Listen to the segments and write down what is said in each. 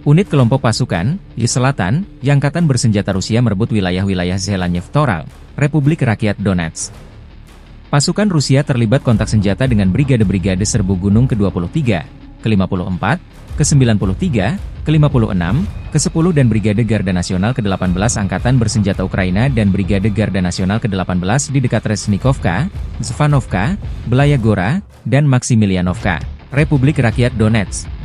Unit kelompok pasukan, di selatan, Angkatan bersenjata Rusia merebut wilayah-wilayah Zelenyev-Toral, Republik Rakyat Donetsk. Pasukan Rusia terlibat kontak senjata dengan brigade-brigade serbu gunung ke-23, ke-54, ke-93, ke-56, ke-10 dan Brigade Garda Nasional ke-18 Angkatan bersenjata Ukraina dan Brigade Garda Nasional ke-18 di dekat Resnikovka, Zvanovka, Belaya Gora, dan Maksimilianovka, Republik Rakyat Donetsk.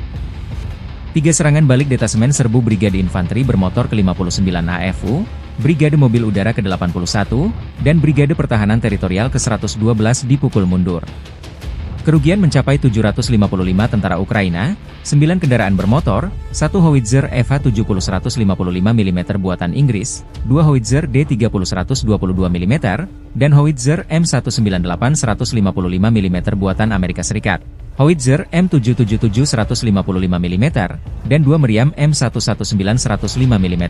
3 serangan balik detasemen serbu Brigade Infanteri bermotor ke-59 AFU, Brigade Mobil Udara ke-81, dan Brigade Pertahanan Teritorial ke-112 dipukul mundur. Kerugian mencapai 755 tentara Ukraina, 9 kendaraan bermotor, 1 howitzer EVA-70 155 mm buatan Inggris, 2 howitzer D-30 122 mm, dan howitzer M198 155 mm buatan Amerika Serikat, howitzer M777 155 mm, dan 2 meriam M119 105 mm.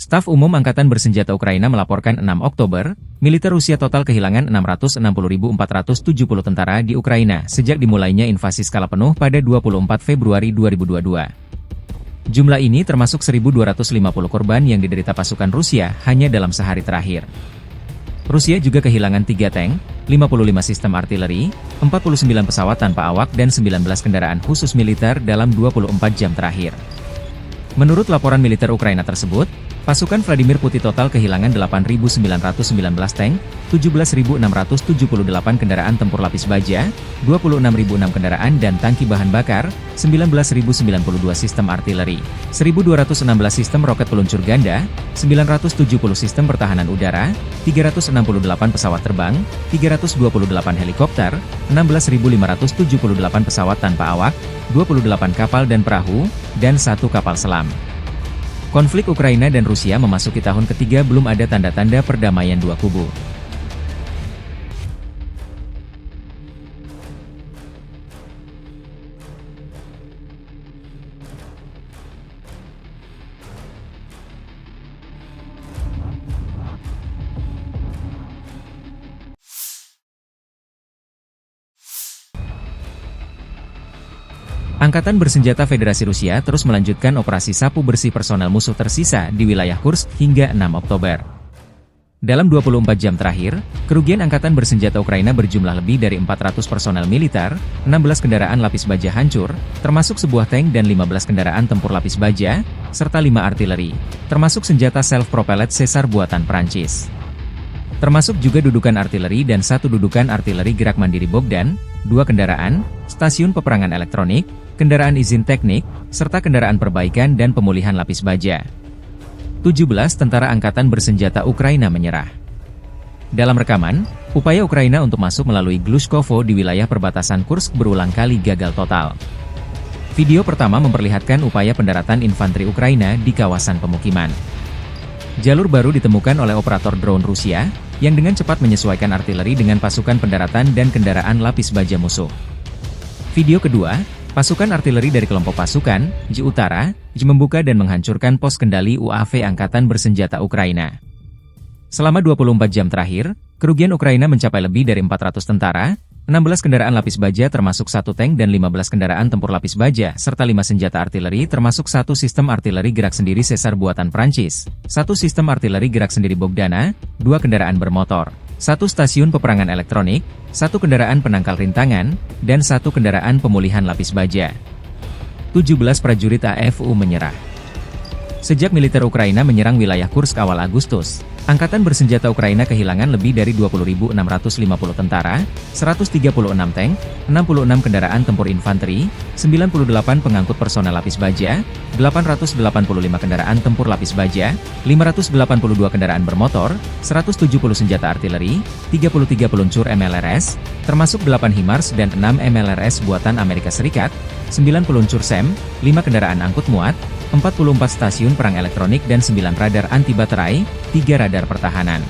Staf Umum Angkatan Bersenjata Ukraina melaporkan 6 Oktober, militer Rusia total kehilangan 660.470 tentara di Ukraina sejak dimulainya invasi skala penuh pada 24 Februari 2022. Jumlah ini termasuk 1.250 korban yang diderita pasukan Rusia hanya dalam sehari terakhir. Rusia juga kehilangan 3 tank, 55 sistem artileri, 49 pesawat tanpa awak dan 19 kendaraan khusus militer dalam 24 jam terakhir. Menurut laporan militer Ukraina tersebut, pasukan Vladimir Putin total kehilangan 8.919 tank, 17.678 kendaraan tempur lapis baja, 26.006 kendaraan dan tangki bahan bakar, 19.092 sistem artileri, 1.216 sistem roket peluncur ganda, 970 sistem pertahanan udara, 368 pesawat terbang, 328 helikopter, 16.578 pesawat tanpa awak, 28 kapal dan perahu, dan 1 kapal selam. Konflik Ukraina dan Rusia memasuki tahun ketiga belum ada tanda-tanda perdamaian dua kubu. Angkatan Bersenjata Federasi Rusia terus melanjutkan operasi sapu bersih personel musuh tersisa di wilayah Kursk hingga 6 Oktober. Dalam 24 jam terakhir, kerugian Angkatan Bersenjata Ukraina berjumlah lebih dari 400 personel militer, 16 kendaraan lapis baja hancur, termasuk sebuah tank dan 15 kendaraan tempur lapis baja, serta 5 artileri, termasuk senjata self-propelled Caesar buatan Prancis. Termasuk juga dudukan artileri dan 1 dudukan artileri gerak mandiri Bogdan, 2 kendaraan, stasiun peperangan elektronik, kendaraan izin teknik, serta kendaraan perbaikan dan pemulihan lapis baja. 17 tentara Angkatan Bersenjata Ukraina menyerah. Dalam rekaman, upaya Ukraina untuk masuk melalui Glushkovo di wilayah perbatasan Kursk berulang kali gagal total. Video pertama memperlihatkan upaya pendaratan infanteri Ukraina di kawasan pemukiman. Jalur baru ditemukan oleh operator drone Rusia, yang dengan cepat menyesuaikan artileri dengan pasukan pendaratan dan kendaraan lapis baja musuh. Video kedua, pasukan artileri dari kelompok pasukan, J Utara, membuka dan menghancurkan pos kendali UAV Angkatan Bersenjata Ukraina. Selama 24 jam terakhir, kerugian Ukraina mencapai lebih dari 400 tentara, 16 kendaraan lapis baja termasuk 1 tank dan 15 kendaraan tempur lapis baja, serta 5 senjata artileri termasuk 1 sistem artileri gerak sendiri Caesar buatan Prancis, 1 sistem artileri gerak sendiri Bogdana, 2 kendaraan bermotor, 1 stasiun peperangan elektronik, 1 kendaraan penangkal rintangan, dan 1 kendaraan pemulihan lapis baja. 17 prajurit AFU menyerah. Sejak militer Ukraina menyerang wilayah Kursk awal Agustus, Angkatan Bersenjata Ukraina kehilangan lebih dari 20.650 tentara, 136 tank, 66 kendaraan tempur infanteri, 98 pengangkut personel lapis baja, 885 kendaraan tempur lapis baja, 582 kendaraan bermotor, 170 senjata artileri, 33 peluncur MLRS, termasuk 8 HIMARS dan 6 MLRS buatan Amerika Serikat, 9 peluncur SAM, 5 kendaraan angkut muat, 44 stasiun perang elektronik dan 9 radar anti baterai, 3 radar pertahanan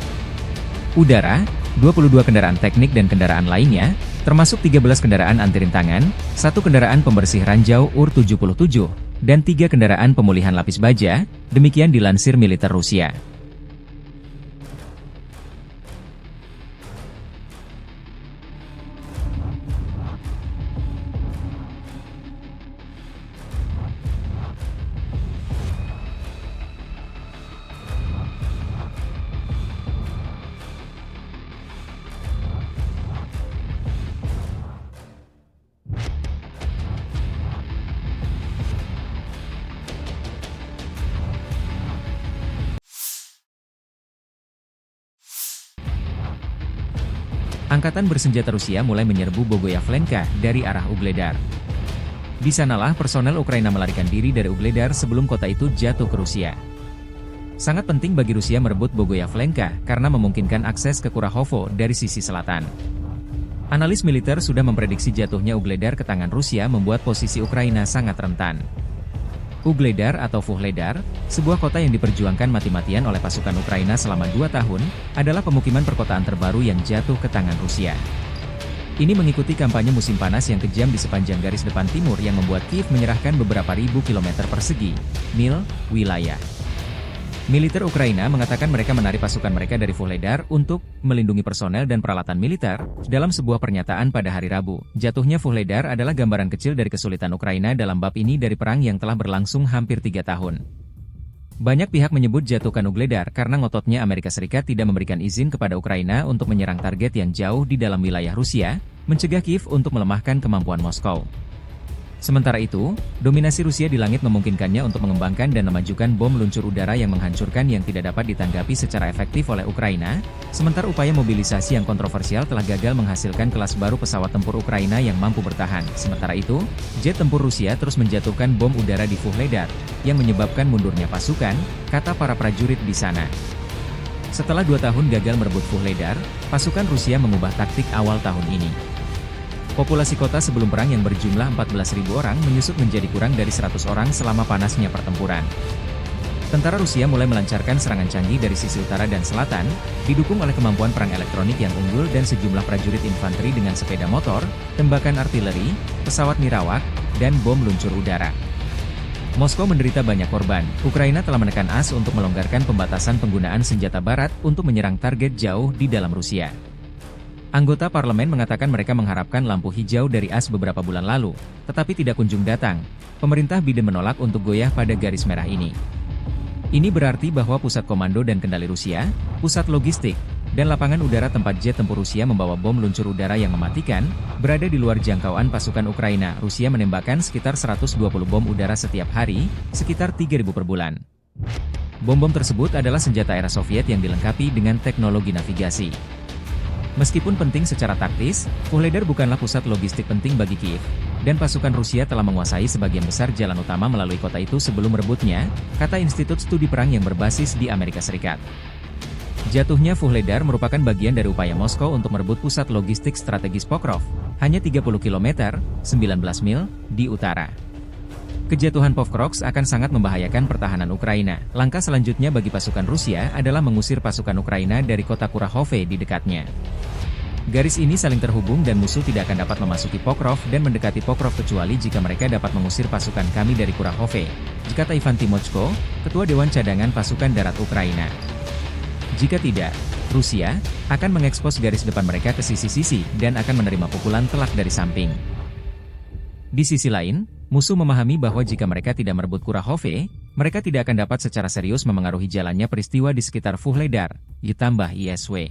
udara, 22 kendaraan teknik dan kendaraan lainnya, termasuk 13 kendaraan anti rintangan, 1 kendaraan pembersih ranjau UR-77, dan 3 kendaraan pemulihan lapis baja, demikian dilansir militer Rusia. Angkatan bersenjata Rusia mulai menyerbu Bogoyavlenka dari arah Ugledar. Di sanalah personel Ukraina melarikan diri dari Ugledar sebelum kota itu jatuh ke Rusia. Sangat penting bagi Rusia merebut Bogoyavlenka karena memungkinkan akses ke Kurahovo dari sisi selatan. Analis militer sudah memprediksi jatuhnya Ugledar ke tangan Rusia membuat posisi Ukraina sangat rentan. Ugledar atau Vuhledar, sebuah kota yang diperjuangkan mati-matian oleh pasukan Ukraina selama 2 tahun, adalah pemukiman perkotaan terbaru yang jatuh ke tangan Rusia. Ini mengikuti kampanye musim panas yang kejam di sepanjang garis depan timur yang membuat Kiev menyerahkan beberapa ribu kilometer persegi, mil, wilayah. Militer Ukraina mengatakan mereka menarik pasukan mereka dari Vuhledar untuk melindungi personel dan peralatan militer. Dalam sebuah pernyataan pada hari Rabu, jatuhnya Vuhledar adalah gambaran kecil dari kesulitan Ukraina dalam bab ini dari perang yang telah berlangsung hampir 3 tahun. Banyak pihak menyebut jatuhkan Ugledar karena ngototnya Amerika Serikat tidak memberikan izin kepada Ukraina untuk menyerang target yang jauh di dalam wilayah Rusia, mencegah Kiev untuk melemahkan kemampuan Moskow. Sementara itu, dominasi Rusia di langit memungkinkannya untuk mengembangkan dan memajukan bom luncur udara yang menghancurkan yang tidak dapat ditanggapi secara efektif oleh Ukraina, sementara upaya mobilisasi yang kontroversial telah gagal menghasilkan kelas baru pesawat tempur Ukraina yang mampu bertahan. Sementara itu, jet tempur Rusia terus menjatuhkan bom udara di Vuhledar, yang menyebabkan mundurnya pasukan, kata para prajurit di sana. Setelah 2 tahun gagal merebut Vuhledar, pasukan Rusia mengubah taktik awal tahun ini. Populasi kota sebelum perang yang berjumlah 14.000 orang menyusut menjadi kurang dari 100 orang selama panasnya pertempuran. Tentara Rusia mulai melancarkan serangan canggih dari sisi utara dan selatan, didukung oleh kemampuan perang elektronik yang unggul dan sejumlah prajurit infanteri dengan sepeda motor, tembakan artileri, pesawat nirawak, dan bom luncur udara. Moskow menderita banyak korban. Ukraina telah menekan AS untuk melonggarkan pembatasan penggunaan senjata barat untuk menyerang target jauh di dalam Rusia. Anggota parlemen mengatakan mereka mengharapkan lampu hijau dari AS beberapa bulan lalu, tetapi tidak kunjung datang. Pemerintah Biden menolak untuk goyah pada garis merah ini. Ini berarti bahwa pusat komando dan kendali Rusia, pusat logistik, dan lapangan udara tempat jet tempur Rusia membawa bom luncur udara yang mematikan, berada di luar jangkauan pasukan Ukraina. Rusia menembakkan sekitar 120 bom udara setiap hari, sekitar 3.000 per bulan. Bom-bom tersebut adalah senjata era Soviet yang dilengkapi dengan teknologi navigasi. Meskipun penting secara taktis, Vuhledar bukanlah pusat logistik penting bagi Kiev, dan pasukan Rusia telah menguasai sebagian besar jalan utama melalui kota itu sebelum merebutnya, kata Institut Studi Perang yang berbasis di Amerika Serikat. Jatuhnya Vuhledar merupakan bagian dari upaya Moskow untuk merebut pusat logistik strategis Pokrov, hanya 30 km, 19 mil, di utara. Kejatuhan Pokrov akan sangat membahayakan pertahanan Ukraina. Langkah selanjutnya bagi pasukan Rusia adalah mengusir pasukan Ukraina dari kota Kurahovo di dekatnya. Garis ini saling terhubung dan musuh tidak akan dapat memasuki Pokrov dan mendekati Pokrov kecuali jika mereka dapat mengusir pasukan kami dari Kurahovo, kata Ivan Timochko, Ketua Dewan Cadangan Pasukan Darat Ukraina. Jika tidak, Rusia akan mengekspos garis depan mereka ke sisi-sisi dan akan menerima pukulan telak dari samping. Di sisi lain, musuh memahami bahwa jika mereka tidak merebut Kurahovo, mereka tidak akan dapat secara serius memengaruhi jalannya peristiwa di sekitar Vuhledar, ditambah ISW.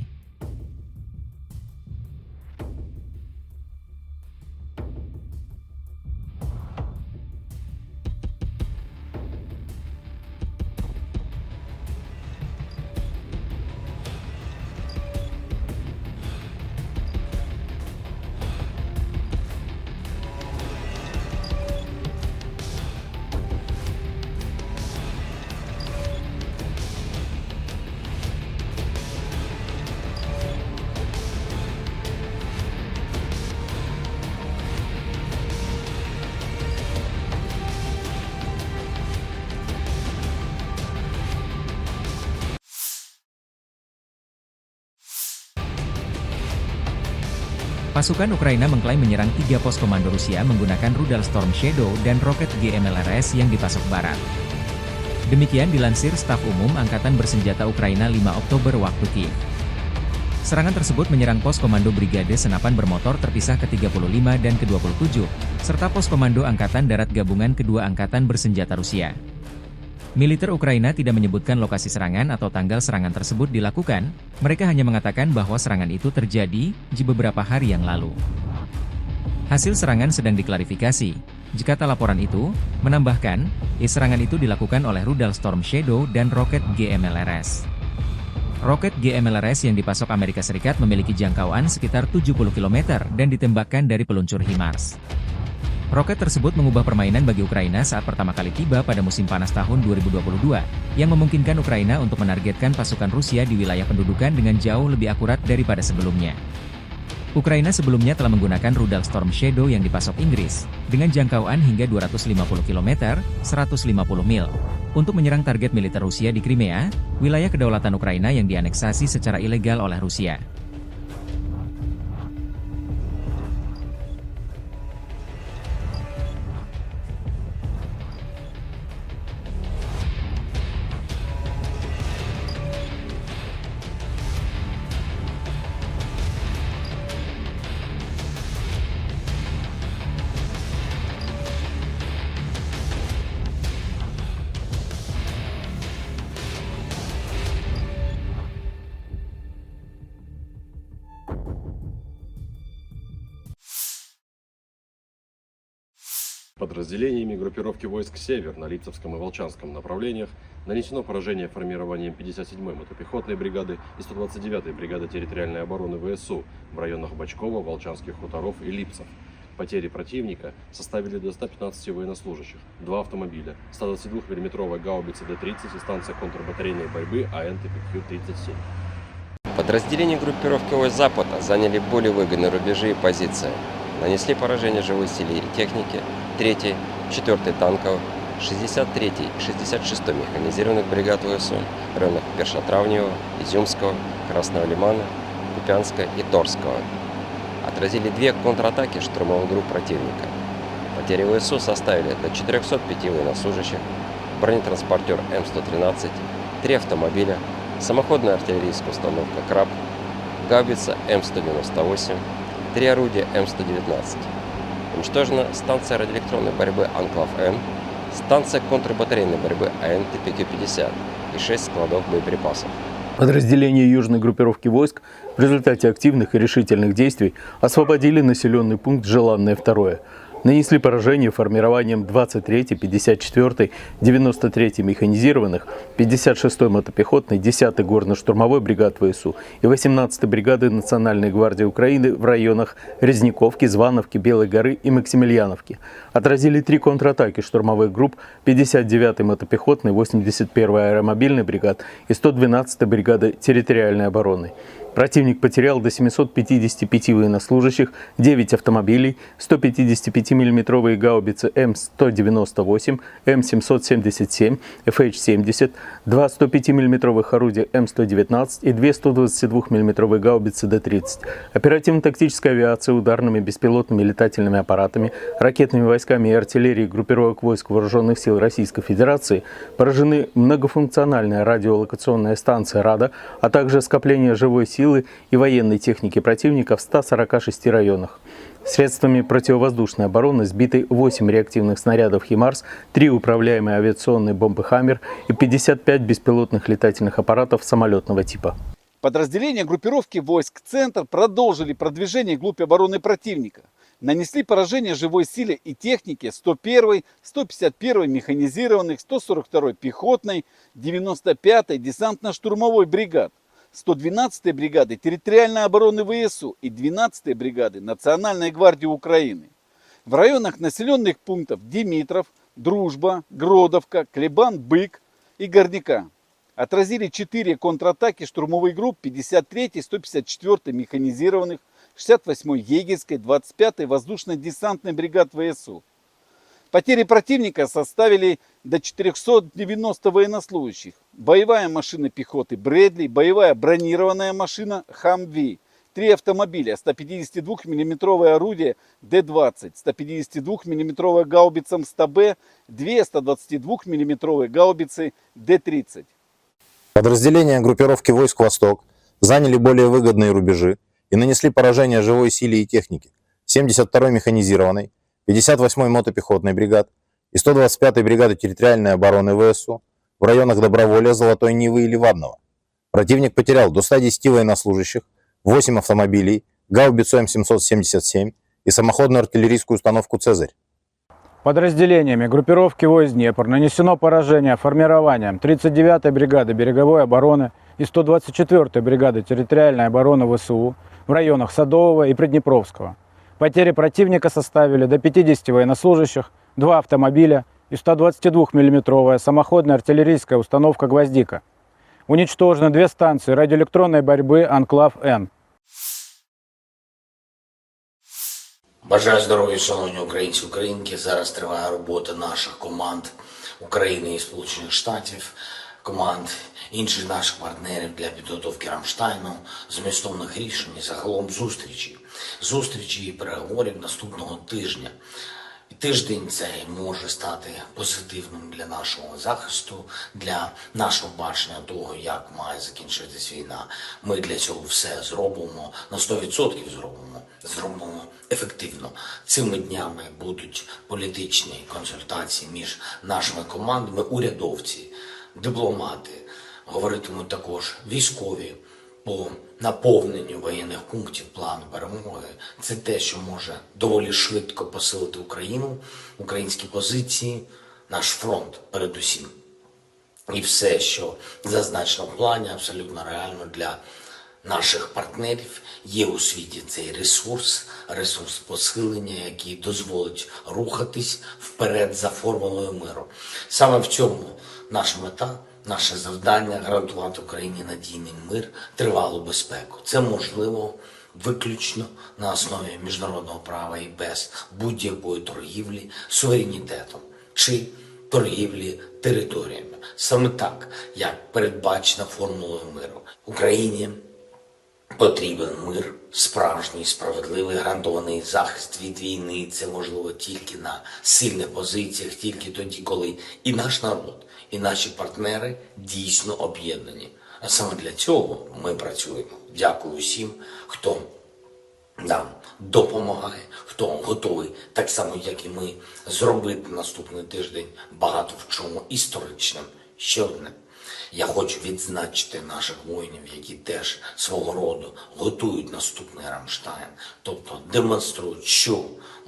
Pasukan Ukraina mengklaim menyerang 3 pos komando Rusia menggunakan rudal Storm Shadow dan roket GMLRS yang dipasok barat. Demikian dilansir Staf Umum Angkatan Bersenjata Ukraina 5 Oktober waktu Kiev. Serangan tersebut menyerang pos komando Brigade Senapan Bermotor terpisah ke-35 dan ke-27, serta pos komando Angkatan Darat Gabungan kedua Angkatan Bersenjata Rusia. Militer Ukraina tidak menyebutkan lokasi serangan atau tanggal serangan tersebut dilakukan, mereka hanya mengatakan bahwa serangan itu terjadi di beberapa hari yang lalu. Hasil serangan sedang diklarifikasi. Jika laporan itu menambahkan, serangan itu dilakukan oleh rudal Storm Shadow dan roket GMLRS. Roket GMLRS yang dipasok Amerika Serikat memiliki jangkauan sekitar 70 km dan ditembakkan dari peluncur HIMARS. Roket tersebut mengubah permainan bagi Ukraina saat pertama kali tiba pada musim panas tahun 2022, yang memungkinkan Ukraina untuk menargetkan pasukan Rusia di wilayah pendudukan dengan jauh lebih akurat daripada sebelumnya. Ukraina sebelumnya telah menggunakan rudal Storm Shadow yang dipasok Inggris, dengan jangkauan hingga 250 km, 150 mil, untuk menyerang target militer Rusia di Crimea, wilayah kedaulatan Ukraina yang dianeksasi secara ilegal oleh Rusia. Подразделениями группировки войск «Север» на Липцевском и Волчанском направлениях нанесено поражение формированием 57-й мотопехотной бригады и 129-й бригады территориальной обороны ВСУ в районах Бочкова, Волчанских хуторов и Липцев. Потери противника составили до 115 военнослужащих, 2 автомобиля, 122 мм гаубицы Д-30 и станция контрбатарейной борьбы АН-ТПК-37. Подразделения группировки войск Запада заняли более выгодные рубежи и позиции. Нанесли поражение живой силе и технике 3-й, 4-й танковых, 63-й и 66-й механизированных бригад ВСУ в районах Першотравневого, Изюмского, Красного Лимана, Купянска и Торского. Отразили 2 контратаки штурмовых групп противника. Потери ВСУ составили до 405 военнослужащих, бронетранспортер М113, 3 автомобиля, самоходная артиллерийская установка «Краб», гаубица М198, 3 орудия М119. Уничтожена станция радиоэлектронной борьбы «Анклав-М», станция контрбатарейной борьбы АН-ТПК-50 и 6 складов боеприпасов. Подразделения южной группировки войск в результате активных и решительных действий освободили населенный пункт Желанное II. Нанесли поражение формированием 23-й, 54-й, 93-й механизированных, 56-й мотопехотной, 10-й горно-штурмовой бригад ВСУ и 18-й бригады Национальной гвардии Украины в районах Резниковки, Звановки, Белой горы и Максимiliaновки. Отразили 3 контратаки штурмовых групп 59-й мотопехотной, 81-й аэромобильной бригад и 112-й бригады территориальной обороны. Противник потерял до 755 военнослужащих, 9 автомобилей, 155 мм гаубицы М198, М777, ФХ-70, 2 105 мм орудия М119 и 2 122 мм гаубицы Д-30. Оперативно-тактическая авиация ударными беспилотными летательными аппаратами, ракетными войсками и артиллерией группировок войск Вооруженных сил Российской Федерации поражены многофункциональная радиолокационная станция «Рада», а также скопление живой силы и военной техники противника в 146 районах. Средствами противовоздушной обороны сбиты 8 реактивных снарядов «Химарс», 3 управляемые авиационные бомбы «Хаммер» и 55 беспилотных летательных аппаратов самолетного типа. Подразделения группировки войск «Центр» продолжили продвижение вглубь обороны противника. Нанесли поражение живой силе и технике 101-й, 151-й механизированных, 142-й пехотной, 95-й десантно-штурмовой бригад, 112-й бригады территориальной обороны ВСУ и 12-й бригады Национальной гвардии Украины. В районах населенных пунктов Димитров, Дружба, Гродовка, Клебан-Бык и Горняка. Отразили 4 контратаки штурмовых групп 53-й, 154-й механизированных, 68-й егерской, 25-й воздушно-десантной бригад ВСУ. Потери противника составили до 490 военнослужащих. Боевая машина пехоты «Брэдли», боевая бронированная машина «Хамви», 3 автомобиля, 152-мм орудие Д-20, 152-мм гаубица МСТБ, 2 122-мм гаубицы Д-30. Подразделения группировки войск «Восток» заняли более выгодные рубежи и нанесли поражение живой силе и технике 72-й механизированной, 58-й мотопехотной бригад и 125-й бригады территориальной обороны ВСУ в районах Доброволья, Золотой Нивы и Ливадного. Противник потерял до 110 военнослужащих, 8 автомобилей, гаубицу М777 и самоходную артиллерийскую установку «Цезарь». Подразделениями группировки войск Днепр нанесено поражение формированием 39-й бригады береговой обороны и 124-й бригады территориальной обороны ВСУ в районах Садового и Приднепровского. Потери противника составили до 50 военнослужащих, 2 автомобиля и 122-мм самоходная артиллерийская установка «Гвоздика». Уничтожены 2 станции радиоэлектронной борьбы «Анклав-Н». Бажаю здоров'я, шановні українці, українки. Зараз триває робота наших команд України і Сполучених Штатів, команд інших наших партнерів для підготовки Рамштайну, змістовних рішень і загалом зустрічі і переговорів наступного тижня. І тиждень цей може стати позитивним для нашого захисту, для нашого бачення того, як має закінчитись війна. Ми для цього все зробимо, на 100% зробимо ефективно. Цими днями будуть політичні консультації між нашими командами, урядовці, дипломати, говоритимуть також військові по наповненню воєнних пунктів плану перемоги. Це те, що може доволі швидко посилити Україну, українські позиції, наш фронт передусім. І все, що зазначено в плані, абсолютно реально для наших партнерів. Є у світі цей ресурс посилення, який дозволить рухатись вперед за формулою миру. Саме в цьому наша мета, наше завдання – гарантувати Україні надійний мир, тривалу безпеку. Це можливо виключно на основі міжнародного права і без будь-якої торгівлі суверенітетом чи торгівлі територіями. Саме так, як передбачено формулою миру. Україні потрібен мир, справжній, справедливий, гарантований захист від війни. Це можливо тільки на сильних позиціях, тільки тоді, коли і наш народ, і наші партнери дійсно об'єднані. А саме для цього ми працюємо. Дякую всім, хто нам допомагає, хто готовий, так само, як і ми, зробити наступний тиждень багато в чому історичним. Ще одне. Я хочу відзначити наших воїнів, які теж свого роду готують наступний Рамштайн, тобто демонструють, що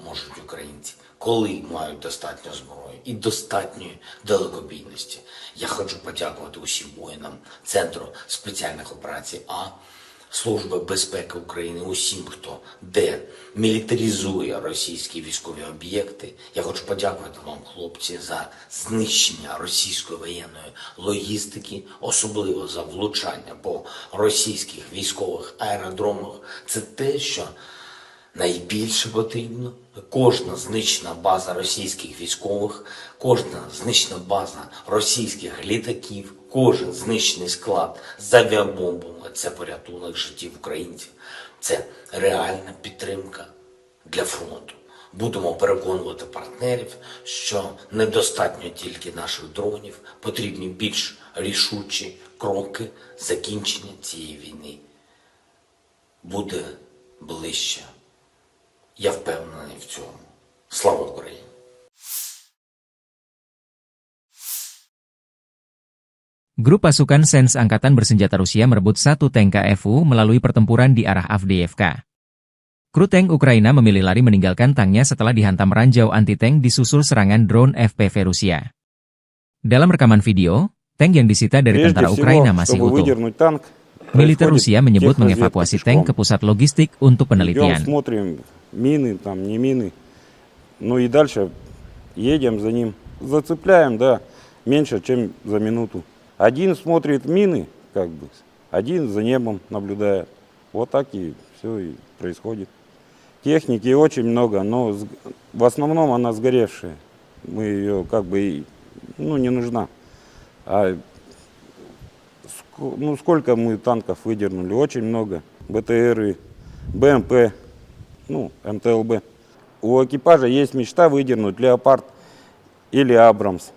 можуть українці, коли мають достатньо зброї і достатньої далекобійності. Я хочу подякувати усім воїнам Центру спеціальних операцій А, Служби безпеки України, усім, хто демілітаризує російські військові об'єкти. Я хочу подякувати вам, хлопці, за знищення російської воєнної логістики, особливо за влучання по російських військових аеродромах. Це те, що найбільше потрібно. Кожна знищена база російських військових, кожна знищена база російських літаків, кожен знищений склад з авіабомбами – це порятунок життів українців. Це реальна підтримка для фронту. Будемо переконувати партнерів, що недостатньо тільки наших дронів, потрібні більш рішучі кроки. Закінчення цієї війни буде ближче. Я впевнений в цьому. Слава Україні! Grup pasukan Sens Angkatan Bersenjata Rusia merebut 1 tank KFU melalui pertempuran di arah Avdiivka. Kru tank Ukraina memilih lari meninggalkan tanknya setelah dihantam ranjau anti-tank disusul serangan drone FPV Rusia. Dalam rekaman video, tank yang disita dari tentara Ukraina masih utuh. Militer Rusia menyebut mengevakuasi tank ke pusat logistik untuk penelitian. Мины, там, не мины. Ну и дальше едем за ним. Зацепляем, да, меньше, чем за минуту. Один смотрит мины, как бы, один за небом наблюдает. Вот так и все и происходит. Техники очень много, но в основном она сгоревшая. Мы ее как бы, ну, не нужна. А ну, сколько мы танков выдернули? Очень много. БТРы, БМП, ну, МТЛБ. У экипажа есть мечта выдернуть Леопард или Абрамс.